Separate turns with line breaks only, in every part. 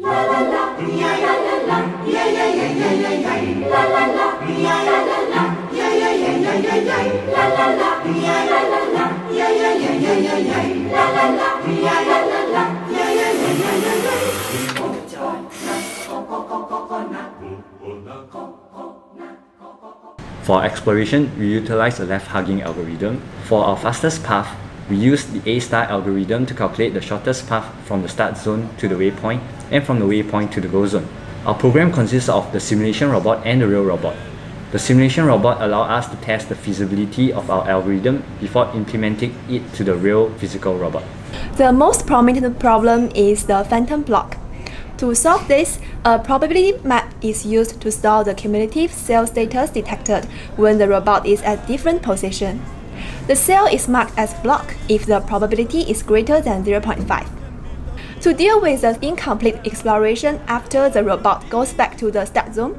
For exploration, we utilize the left-hugging algorithm. For our fastest path, we use the A* algorithm to calculate the shortest path from the start zone to the waypoint and from the waypoint to the goal zone. Our program consists of the simulation robot and the real robot. The simulation robot allows us to test the feasibility of our algorithm before implementing it to the real physical robot.
The most prominent problem is the phantom block. To solve this, a probability map is used to store the cumulative cell status detected when the robot is at different positions. The cell is marked as block if the probability is greater than 0.5. To deal with the incomplete exploration after the robot goes back to the start zone,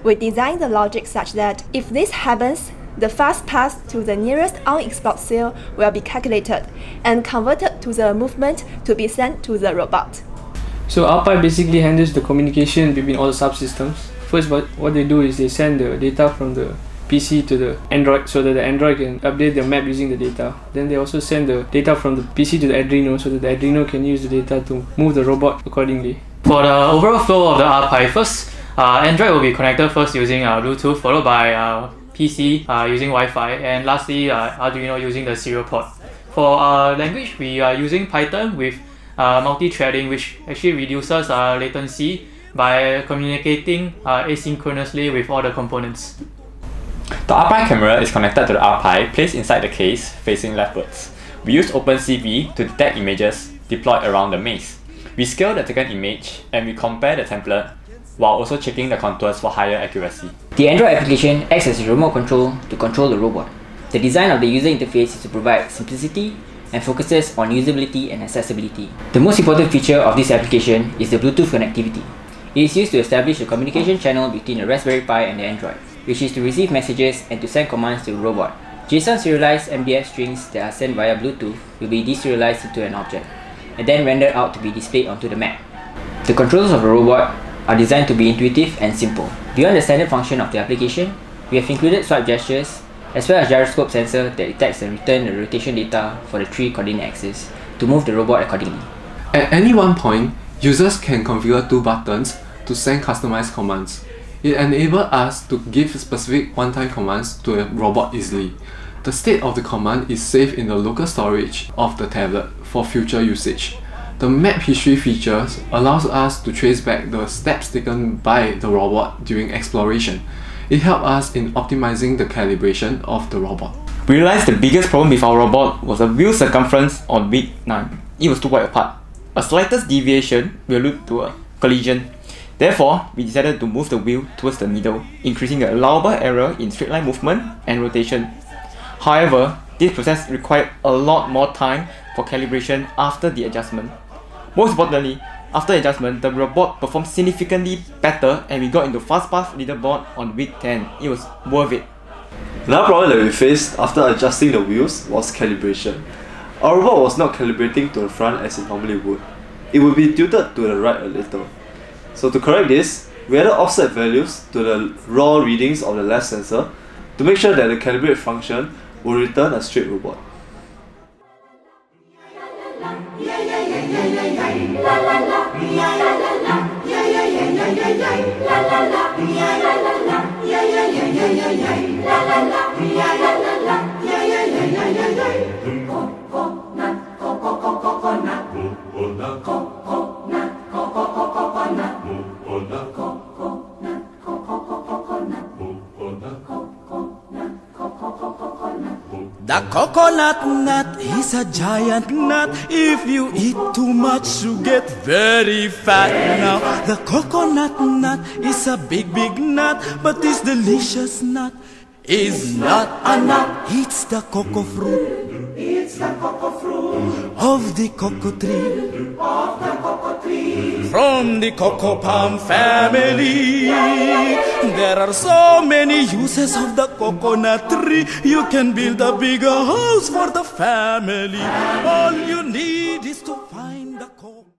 we design the logic such that if this happens, the fast path to the nearest unexplored cell will be calculated and converted to the movement to be sent to the robot.
So RPi basically handles the communication between all the subsystems. First, what they do is they send the data from the PC to the Android so that the Android can update their map using the data. Then they also send the data from the PC to the Arduino so that the Arduino can use the data to move the robot accordingly.
For the overall flow of the RPi, first, Android will be connected first using Bluetooth, followed by PC using Wi-Fi, and lastly Arduino using the serial port. For language, we are using Python with multi-threading, which actually reduces latency by communicating asynchronously with all the components.
The RPi camera is connected to the RPi placed inside the case facing leftwards. We use OpenCV to detect images deployed around the maze. We scale the taken image and we compare the template while also checking the contours for higher accuracy.
The Android application acts as a remote control to control the robot. The design of the user interface is to provide simplicity and focuses on usability and accessibility. The most important feature of this application is the Bluetooth connectivity. It is used to establish a communication channel between the Raspberry Pi and the Android, which is to receive messages and to send commands to the robot. JSON serialized MDF strings that are sent via Bluetooth will be deserialized into an object, and then rendered out to be displayed onto the map. The controls of the robot are designed to be intuitive and simple. Beyond the standard function of the application, we have included swipe gestures, as well as gyroscope sensor that detects and returns the rotation data for the 3 coordinate axes to move the robot accordingly.
At any one point, users can configure 2 buttons to send customized commands. It enables us to give specific one-time commands to a robot easily. The state of the command is saved in the local storage of the tablet for future usage. The map history features allows us to trace back the steps taken by the robot during exploration. It helps us in optimizing the calibration of the robot.
We realized the biggest problem with our robot was the wheel circumference on week 9. It was too wide apart. A slightest deviation will lead to a collision. Therefore, we decided to move the wheel towards the middle, increasing the allowable error in straight line movement and rotation. However, this process required a lot more time for calibration after the adjustment. Most importantly, after adjustment, the robot performed significantly better and we got into fast path leaderboard on week 10. It was worth it.
Another problem that we faced after adjusting the wheels was calibration. Our robot was not calibrating to the front as it normally would. It would be tilted to the right a little. So to correct this, we added offset values to the raw readings of the left sensor to make sure that the calibrate function will return a straight robot.
The coconut nut is a giant nut. If you eat too much, you get very fat. Now, the coconut nut is a big nut, but this delicious nut is not a nut. It's the cocoa fruit. It's the cocoa fruit of the cocoa tree. Of the cocoa tree. From the cocoa palm family. There are so many uses of the coconut tree. You can build a bigger house for the family. All you